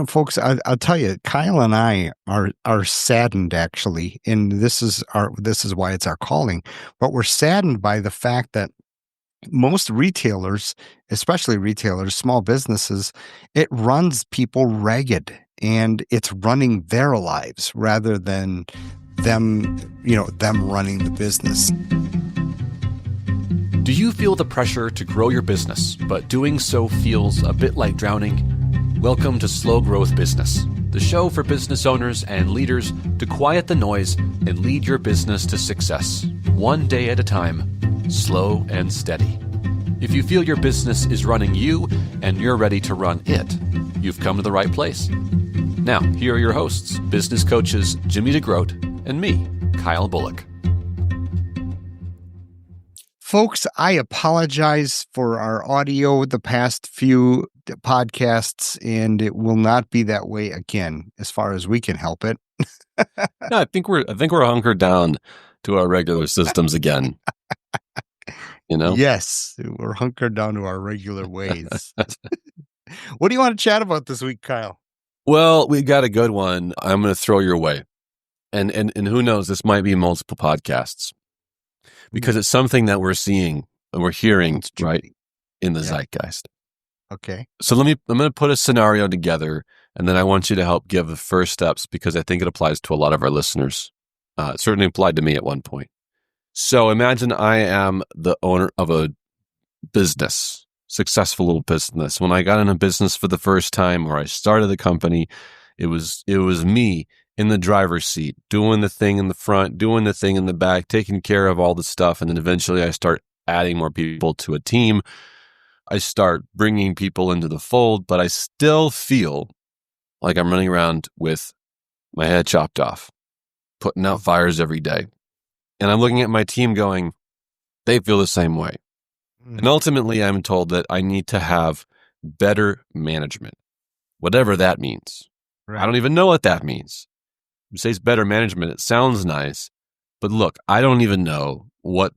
folks, I'll tell you, Kyle and I are saddened actually, and this is why it's our calling. But we're saddened by the fact that most retailers, especially retailers, small businesses, it runs people ragged, and it's running their lives rather than them running the business. Do you feel the pressure to grow your business, but doing so feels a bit like drowning? Welcome to Slow Growth Business, the show for business owners and leaders to quiet the noise and lead your business to success, one day at a time, slow and steady. If you feel your business is running you and you're ready to run it, you've come to the right place. Now, here are your hosts, business coaches Jimmy DeGroot and me, Kyle Bullock. Folks, I apologize for our audio the past few podcasts, and it will not be that way again, as far as we can help it. No, I think we're hunkered down to our regular systems again. Yes, we're hunkered down to our regular ways. What do you want to chat about this week, Kyle? Well, we got a good one. I'm going to throw your way, and who knows? This might be multiple podcasts. Because it's something that we're seeing and we're hearing right in the zeitgeist. Okay. So I'm going to put a scenario together, and then I want you to help give the first steps because I think it applies to a lot of our listeners. It certainly applied to me at one point. So imagine I am the owner of a business, successful little business. When I got in a business for the first time, or I started the company, it was me in the driver's seat, doing the thing in the front, doing the thing in the back, taking care of all the stuff. And then eventually I start adding more people to a team. I start bringing people into the fold, but I still feel like I'm running around with my head chopped off, putting out fires every day. And I'm looking at my team going, they feel the same way. And ultimately, I'm told that I need to have better management, whatever that means. Right. I don't even know what that means. You say it's better management. It sounds nice, but look, I don't even know what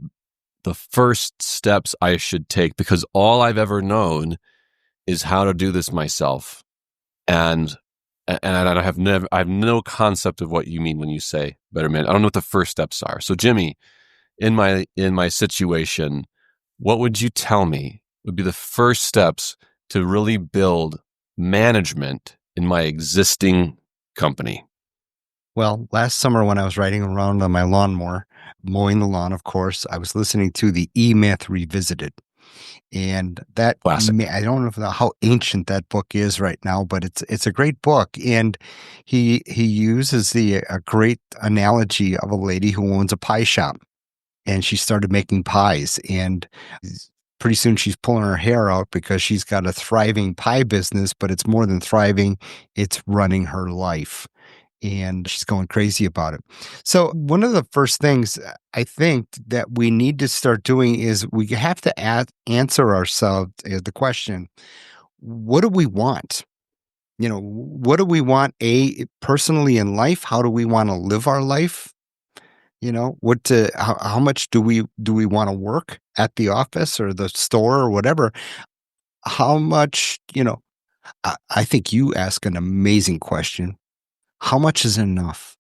the first steps I should take because all I've ever known is how to do this myself, and I have no concept of what you mean when you say better management. I don't know what the first steps are. So, Jimmy, in my situation, what would you tell me would be the first steps to really build management in my existing company? Well, last summer when I was riding around on my lawnmower, mowing the lawn, of course, I was listening to the E-Myth Revisited. And that, classic. I don't know how ancient that book is right now, but it's a great book. And he uses a great analogy of a lady who owns a pie shop. And she started making pies. And pretty soon she's pulling her hair out because she's got a thriving pie business, but it's more than thriving, it's running her life. And she's going crazy about it. So one of the first things I think that we need to start doing is we have to answer ourselves the question, what do we want? What do we want, personally in life? How do we want to live our life? How much do we want to work at the office or the store or whatever? How much, I think you ask an amazing question. How much is enough?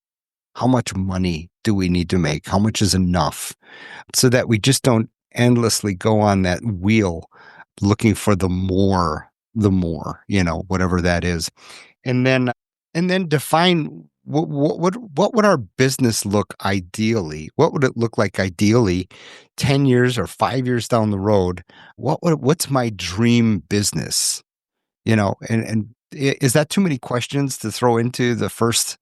How much money do we need to make? How much is enough? So that we just don't endlessly go on that wheel looking for the more, whatever that is. And then define what would our business look ideally? What would it look like ideally 10 years or 5 years down the road? What's my dream business? And is that too many questions to throw into the first?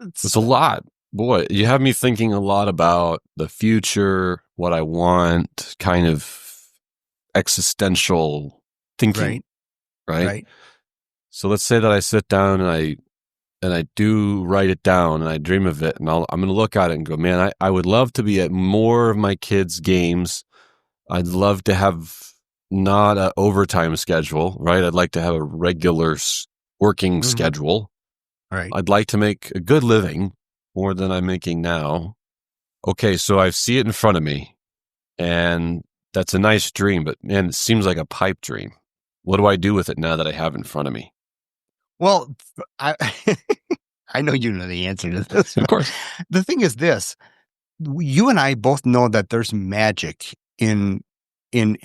It's a lot. Boy, you have me thinking a lot about the future, what I want, kind of existential thinking. Right? So let's say that I sit down and I do write it down and I dream of it, and I'm going to look at it and go, man, I would love to be at more of my kids' games. I'd love to have not an overtime schedule, right? I'd like to have a regular working schedule. Right. I'd like to make a good living, more than I'm making now. Okay, so I see it in front of me, and that's a nice dream, but man, it seems like a pipe dream. What do I do with it now that I have it in front of me? Well, I I know you know the answer to this, Of but course. the thing is this, you and I both know that there's magic in in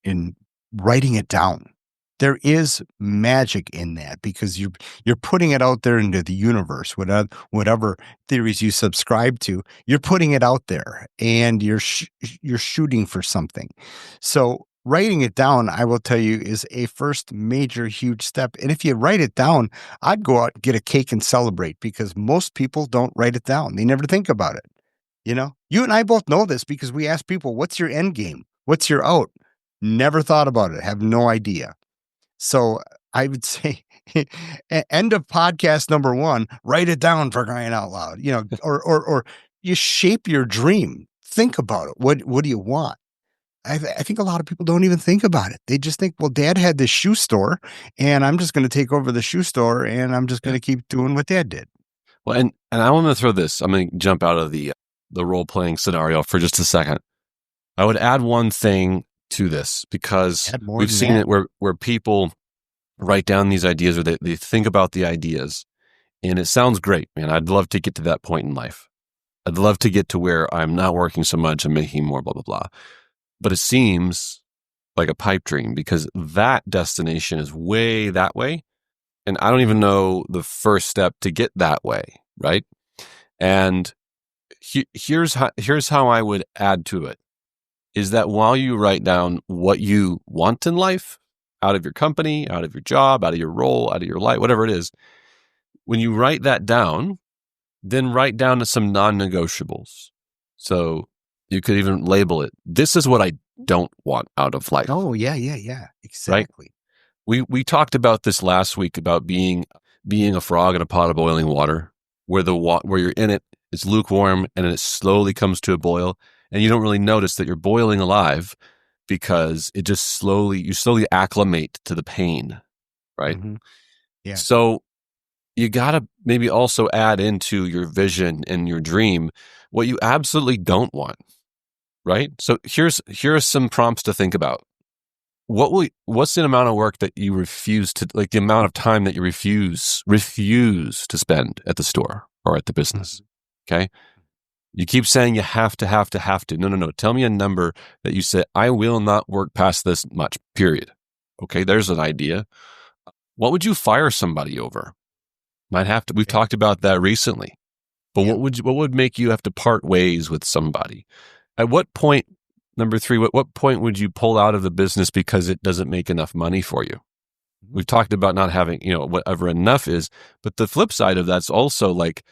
in writing it down. There is magic in that because you're putting it out there into the universe, whatever theories you subscribe to, you're putting it out there and you're shooting for something. So writing it down, I will tell you, is a first major huge step. And if you write it down, I'd go out and get a cake and celebrate because most people don't write it down. They never think about it. You and I both know this because we ask people, what's your end game? What's your out? Never thought about it. Have no idea. So I would say end of podcast number one, write it down for crying out loud, or you shape your dream. Think about it. What do you want? I think a lot of people don't even think about it. They just think, well, dad had this shoe store and I'm just going to take over the shoe store and I'm just going Yeah. to keep doing what dad did. Well, and I want to throw this. I'm going to jump out of the role playing scenario for just a second. I would add one thing to this because Add more we've than seen that. it where people write down these ideas or they think about the ideas, and it sounds great, man. I'd love to get to that point in life. I'd love to get to where I'm not working so much, I'm making more, blah, blah, blah. But it seems like a pipe dream because that destination is way that way. And I don't even know the first step to get that way, right? And here's how I would add to it is that while you write down what you want in life, out of your company, out of your job, out of your role, out of your life, whatever it is, when you write that down, then write down some non-negotiables. So you could even label it, this is what I don't want out of life, Oh, yeah. right? Exactly. We talked about this last week about being a frog in a pot of boiling water, where where you're in it, it's lukewarm, and then it slowly comes to a boil, and you don't really notice that you're boiling alive because you slowly acclimate to the pain, right? Hmm. Yeah. So you gotta maybe also add into your vision and your dream what you absolutely don't want, right? So here are some prompts to think about. What's the amount of work that you refuse to, like the amount of time that you refuse to spend at the store or at the business? Mhm. Okay. You keep saying you have to, have to, have to. No. Tell me a number that you say, I will not work past this much, period. Okay. There's an idea. What would you fire somebody over? Might have to, we've Okay. talked about that recently, but Yep. what would make you have to part ways with somebody? At what point, number three, what point would you pull out of the business because it doesn't make enough money for you? Mhm. We've talked about not having, whatever enough is, but the flip side of that's also like,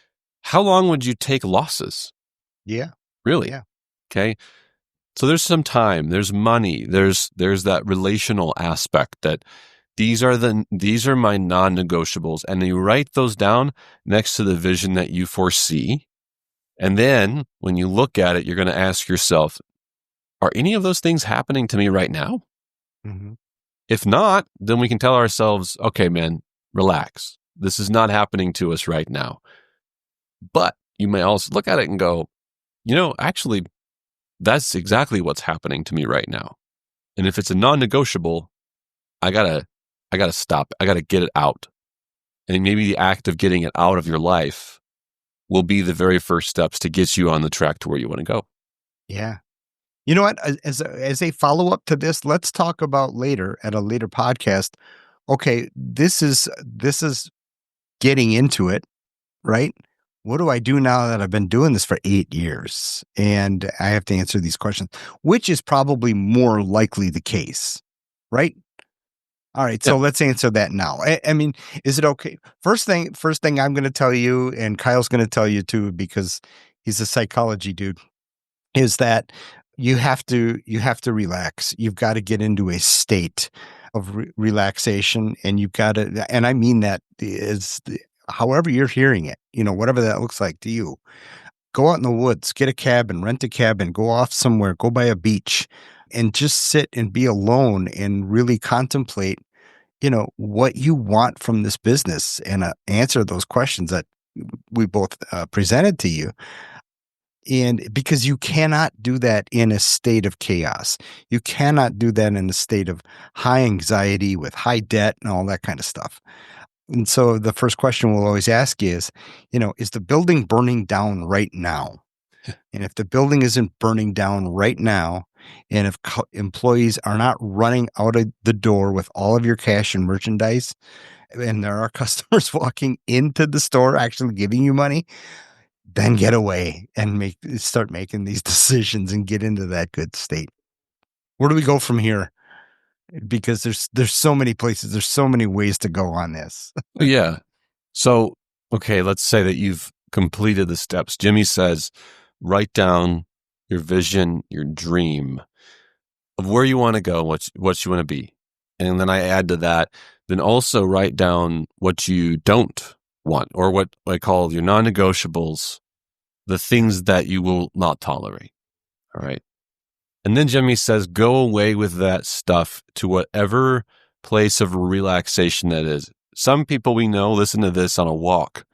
how long would you take losses? Yeah. Really? Yeah. Okay. So there's some time, there's money, there's that relational aspect that these are my non-negotiables. And you write those down next to the vision that you foresee. And then when you look at it, you're going to ask yourself, are any of those things happening to me right now? Hmm. If not, then we can tell ourselves, okay, man, relax. This is not happening to us right now. But you may also look at it and go, actually, that's exactly what's happening to me right now. And if it's a non-negotiable, I gotta stop. I gotta get it out. And maybe the act of getting it out of your life will be the very first steps to get you on the track to where you want to go. Yeah. You know what? As a follow up to this, let's talk about later at a later podcast. Okay, this is getting into it, right? What do I do now that I've been doing this for 8 years? And I have to answer these questions, which is probably more likely the case, right? All right, Yeah. so let's answer that now. I mean, is it okay? First thing I'm going to tell you, and Kyle's going to tell you too, because he's a psychology dude, is that you have to relax. You've got to get into a state of relaxation, and you've got to, and I mean that is however you're hearing it, whatever that looks like to you. Go out in the woods, get a cabin, rent a cabin, go off somewhere, go by a beach, and just sit and be alone and really contemplate what you want from this business and answer those questions that we both presented to you. And because you cannot do that in a state of chaos, you cannot do that in a state of high anxiety with high debt and all that kind of stuff. And so the first question we'll always ask is, is the building burning down right now? And if the building isn't burning down right now, and if employees are not running out of the door with all of your cash and merchandise, and there are customers walking into the store actually giving you money, then get away and start making these decisions and get into that good state. Where do we go from here? Because there's so many places, there's so many ways to go on this. Yeah. So, okay, let's say that you've completed the steps. Jimmy says, write down your vision, your dream of where you want to go, what you want to be. And then I add to that, then also write down what you don't want, or what I call your non-negotiables, the things that you will not tolerate. All right. And then Jimmy says, go away with that stuff to whatever place of relaxation that is. Some people we know listen to this on a walk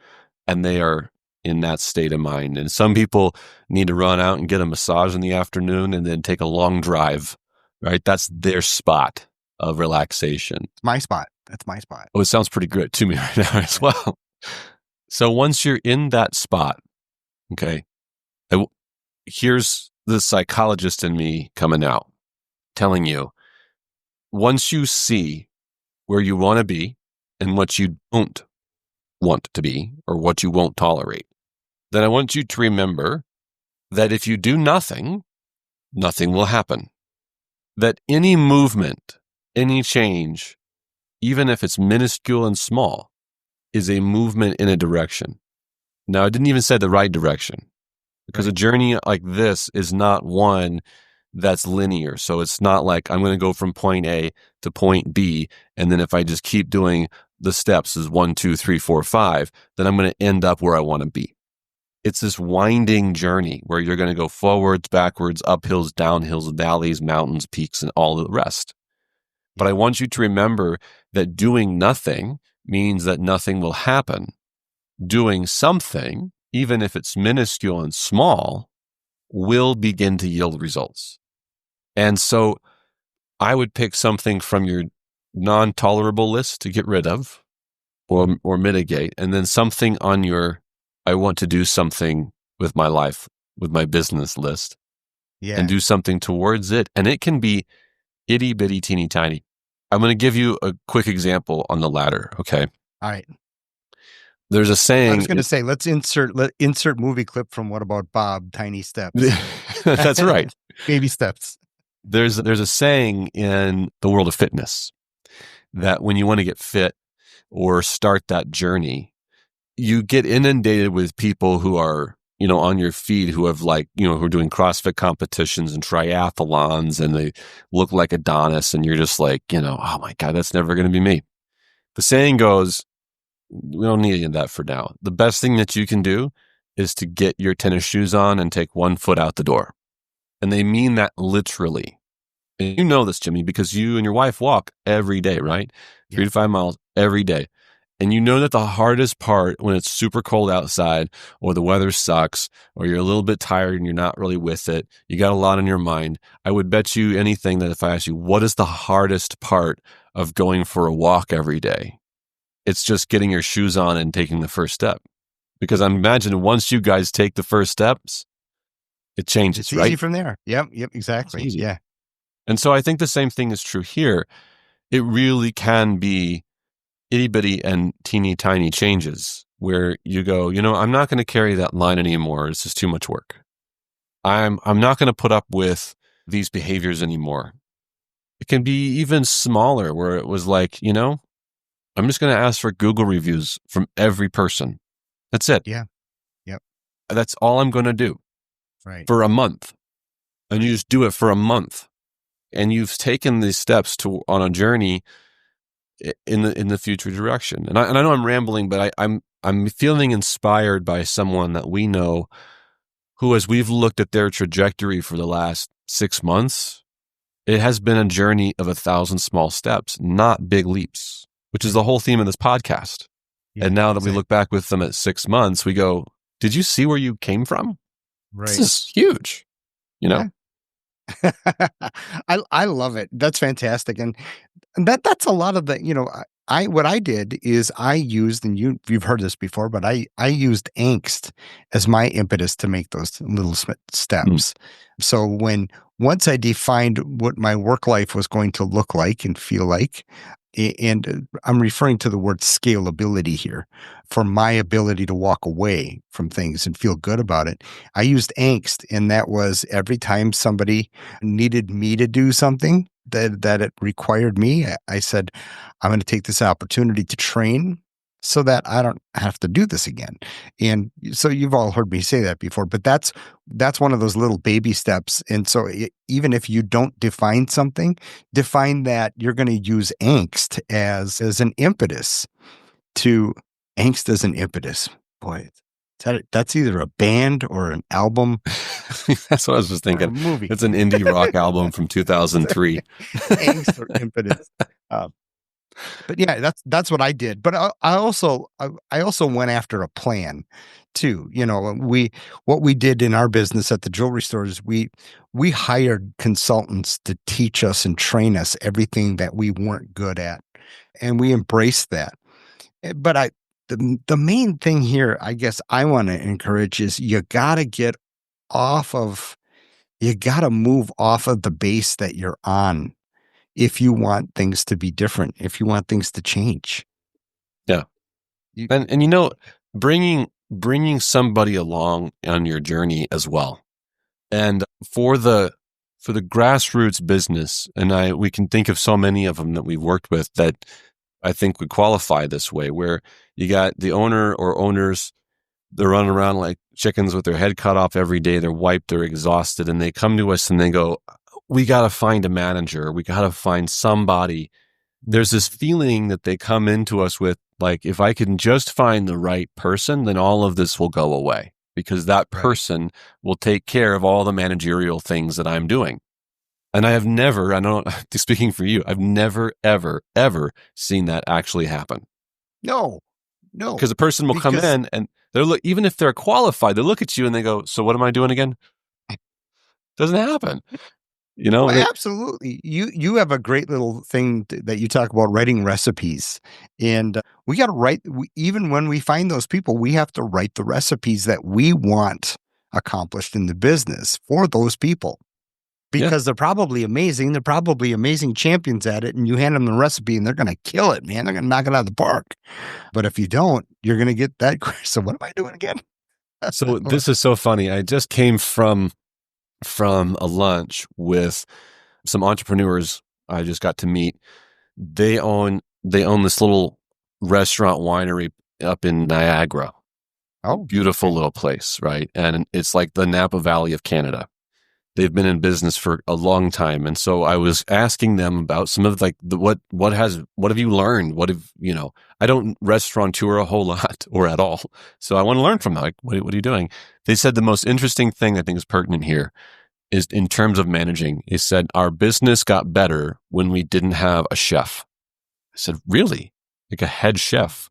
and they are in that state of mind. And some people need to run out and get a massage in the afternoon and then take a long drive, right? That's their spot of relaxation. It's my spot. That's my spot. Oh, it sounds pretty good to me right now as well. So once you're in that spot, okay, here's the psychologist in me coming out, telling you, once you see where you want to be and what you don't want to be or what you won't tolerate, then I want you to remember that if you do nothing, nothing will happen. That any movement, any change, even if it's minuscule and small, is a movement in a direction. Now, I didn't even say the right direction, because a journey like this is not one that's linear. So it's not like I'm going to go from point A to point B, and then if I just keep doing the steps as 1, 2, 3, 4, 5, then I'm going to end up where I want to be. It's this winding journey where you're going to go forwards, backwards, uphills, downhills, valleys, mountains, peaks, and all the rest. But I want you to remember that doing nothing means that nothing will happen. Doing something, even if it's minuscule and small, will begin to yield results. And so I would pick something from your non-tolerable list to get rid of or mitigate, and then something on your I want to do something with my life, with my business list, and do something towards it. And it can be itty bitty teeny tiny. I'm going to give you a quick example on the latter. Okay. All right. There's a saying. I was going to say, let's insert movie clip from What About Bob? Tiny steps. That's right. Baby steps. There's a saying in the world of fitness that when you want to get fit or start that journey, you get inundated with people who are, on your feed who have who are doing CrossFit competitions and triathlons, and they look like Adonis, and you're just like, oh my God, that's never going to be me. The saying goes, we don't need any of that for now. The best thing that you can do is to get your tennis shoes on and take 1 foot out the door. And they mean that literally. And you know this, Jimmy, because you and your wife walk every day, right? 3 to 5 miles every day. And you know that the hardest part when it's super cold outside or the weather sucks or you're a little bit tired and you're not really with it, you got a lot on your mind. I would bet you anything that if I ask you, what is the hardest part of going for a walk every day? It's just getting your shoes on and taking the first step. Because I imagine once you guys take the first steps, it changes, right? It's easy from there. Yep, exactly. Yeah. And so I think the same thing is true here. It really can be itty bitty and teeny tiny changes where you go, I'm not going to carry that line anymore. It's just too much work. I'm not going to put up with these behaviors anymore. It can be even smaller where it was like, I'm just going to ask for Google reviews from every person. That's it. Yeah. Yep. That's all I'm going to do. Right. For a month. And you just do it for a month. And you've taken these steps on a journey in the future direction. And I know I'm rambling, but I'm feeling inspired by someone that we know who, as we've looked at their trajectory for the last 6 months, it has been a journey of 1,000 small steps, not big leaps, which is the whole theme of this podcast. Yeah, and now that we look back with them at 6 months, we go, did you see where you came from? Right. This is huge, Yeah. I love it. That's fantastic. And that's a lot of the, what I did is I used, and you've heard this before, but I used angst as my impetus to make those little Mm. steps. So once I defined what my work life was going to look like and feel like, and I'm referring to the word scalability here, for my ability to walk away from things and feel good about it. I used angst, and that was every time somebody needed me to do something that it required me, I said, I'm going to take this opportunity to train so that I don't have to do this again. And so you've all heard me say that before, but that's one of those little baby steps. And so even if you don't define something, define that you're going to use angst as an impetus to angst as an impetus. Boy, that's either a band or an album That's what I was just or a thinking. movie. It's an indie rock album from 2003. Angst or impetus. Uh, but yeah, that's what I did. But I also went after a plan too. What we did in our business at the jewelry stores, we hired consultants to teach us and train us everything that we weren't good at, and we embraced that. But the main thing here, I guess I want to encourage is off of you got to move off of the base that you're on if you want things to be different, if you want things to change. Yeah. You, And bringing somebody along on your journey as well. And for the grassroots business, and we can think of so many of them that we've worked with that I think would qualify this way, where you got the owner or owners, they're running around like chickens with their head cut off every day. They're wiped, they're exhausted, and they come to us and they go, we got to find a manager. We got to find somebody. There's this feeling that they come into us with, like, if I can just find the right person, then all of this will go away because that right. person will take care of all the managerial things that I'm doing. And I don't, speaking for you, I've never, ever, ever seen that actually happen. No, Because a person will come in and even if they're qualified, they look at you and they go, so what am I doing again? Doesn't happen. well, absolutely. You have a great little thing that you talk about, writing recipes, and we got to even when we find those people, we have to write the recipes that we want accomplished in the business for those people. Yeah. Because they're probably amazing. They're probably amazing champions at it. And you hand them the recipe and they're going to kill it, man. They're going to knock it out of the park. But if you don't, you're going to get that. So what am I doing again? So this is so funny. I just came from a lunch with some entrepreneurs I just got to meet. They own this little restaurant winery up in Niagara. Oh, Beautiful okay. little place, right? And it's like the Napa Valley of Canada. They've been in business for a long time. And so I was asking them about some of like what have you learned? I don't restaurateur a whole lot or at all. So I want to learn from them. Like, what are you doing? They said the most interesting thing I think is pertinent here is in terms of managing. They said, our business got better when we didn't have a chef. I said, really? Like a head chef?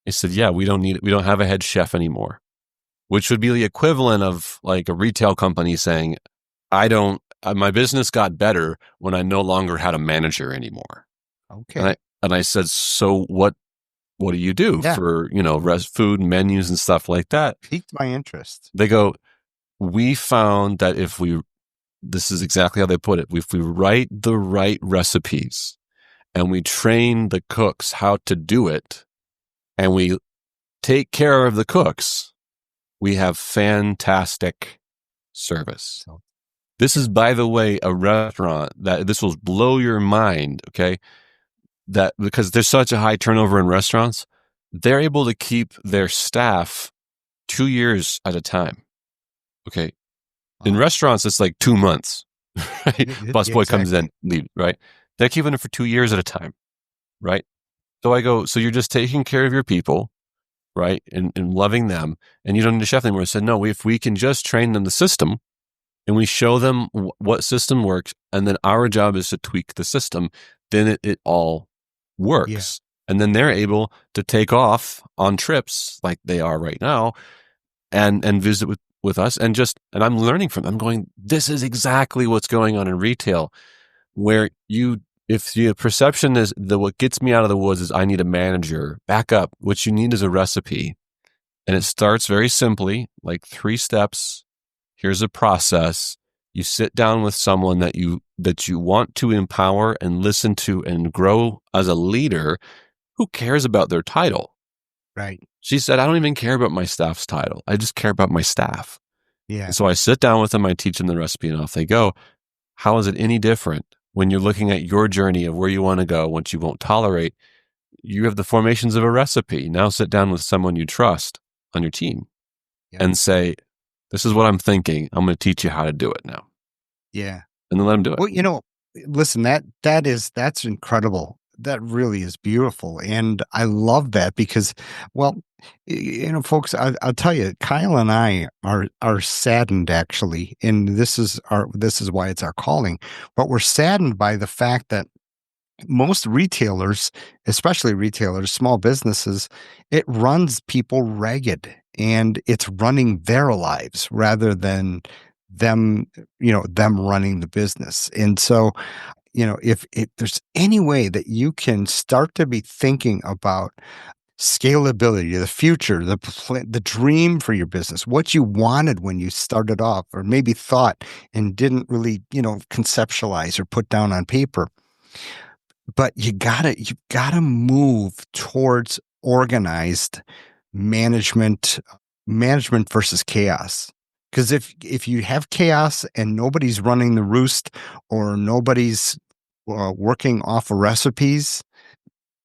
They said, yeah, we don't have a head chef anymore, which would be the equivalent of like a retail company saying, my business got better when I no longer had a manager anymore. Okay. And I said, so what do you do for, food menus and stuff like that? Piqued my interest. They go, we found that this is exactly how they put it. If we write the right recipes and we train the cooks how to do it and we take care of the cooks, we have fantastic service. This is, by the way, a restaurant that this will blow your mind, okay? That because there's such a high turnover in restaurants, they're able to keep their staff 2 years at a time. Okay. In restaurants, it's like 2 months, right? Busboy comes in, leave, right? They're keeping it for 2 years at a time, right? So I go, so you're just taking care of your people, right? And loving them, and you don't need a chef anymore. I said, no, if we can just train them the system, and we show them what system works, and then our job is to tweak the system, then it all works. Yeah. And then they're able to take off on trips like they are right now and visit with us. And I'm learning from them. I'm going, this is exactly what's going on in retail, where you if the perception is that what gets me out of the woods is I need a manager, back up. What you need is a recipe. And it starts very simply, like 3 steps. Here's a process. You sit down with someone that you want to empower and listen to and grow as a leader. Who cares about their title? Right. She said, I don't even care about my staff's title. I just care about my staff. Yeah. And so I sit down with them, I teach them the recipe, and off they go. How is it any different when you're looking at your journey of where you want to go, what you won't tolerate? You have the formations of a recipe. Now sit down with someone you trust on your team and say, this is what I'm thinking. I'm going to teach you how to do it now. Yeah. And then let them do it. Well, listen, that's incredible. That really is beautiful. And I love that because, well, folks, I'll tell you, Kyle and I are saddened actually. And this is why it's our calling, but we're saddened by the fact that most retailers, especially retailers, small businesses, it runs people ragged and it's running their lives rather than them running the business. And so, if there's any way that you can start to be thinking about scalability, the future, the dream for your business, what you wanted when you started off, or maybe thought and didn't really, conceptualize or put down on paper. But you gotta move towards organized management versus chaos. Because if you have chaos and nobody's running the roost or nobody's working off of recipes,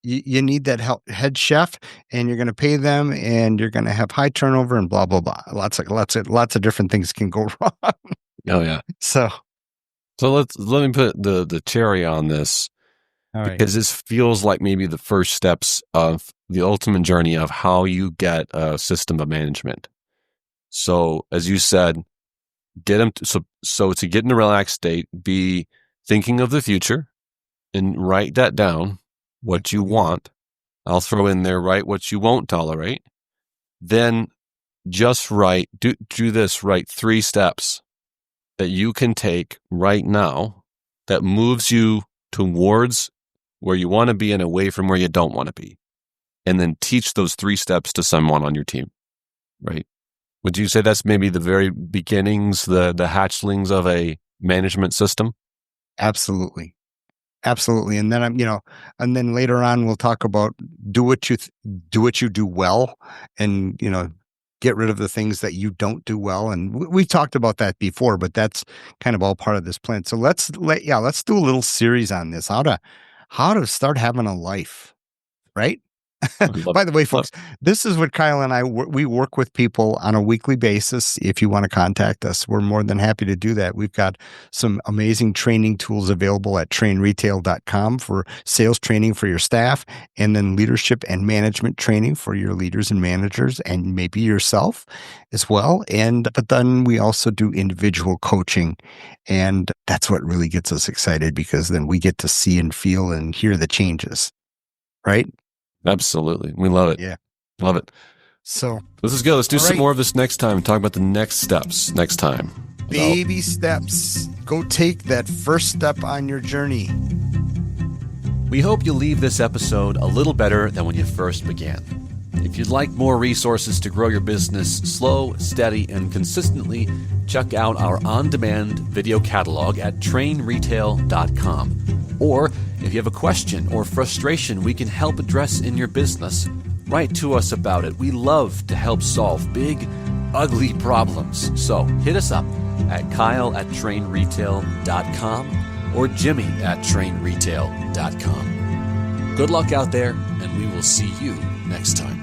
you need that head chef, and you're going to pay them, and you're going to have high turnover and blah blah blah. Lots of different things can go wrong. Oh yeah. So let me put the cherry on this. All right. Because this feels like maybe the first steps of the ultimate journey of how you get a system of management. So, as you said, get them so to get in a relaxed state, be thinking of the future and write that down, what you want. I'll throw in there, write what you won't tolerate. Then just write 3 steps that you can take right now that moves you towards where you want to be and away from where you don't want to be. And then teach those 3 steps to someone on your team, right? Would you say that's maybe the very beginnings, the hatchlings of a management system? Absolutely. Absolutely. And then and then later on we'll talk about do what you do well, and get rid of the things that you don't do well. And we've talked about that before, but that's kind of all part of this plan. So let's do a little series on this, how to start having a life, right? By the way, folks, this is what Kyle and I, we work with people on a weekly basis. If you want to contact us, we're more than happy to do that. We've got some amazing training tools available at trainretail.com for sales training for your staff, and then leadership and management training for your leaders and managers, and maybe yourself as well. But then we also do individual coaching, and that's what really gets us excited, because then we get to see and feel and hear the changes, right? Absolutely. We love it. Yeah. Love it. So let's go. Let's do some more of this next time. Talk about the next steps next time. Baby steps. Go take that first step on your journey. We hope you leave this episode a little better than when you first began. If you'd like more resources to grow your business slow, steady, and consistently, check out our on-demand video catalog at trainretail.com. Or if you have a question or frustration we can help address in your business, write to us about it. We love to help solve big, ugly problems. So hit us up at kyle@trainretail.com or jimmy@trainretail.com. Good luck out there, and we will see you next time.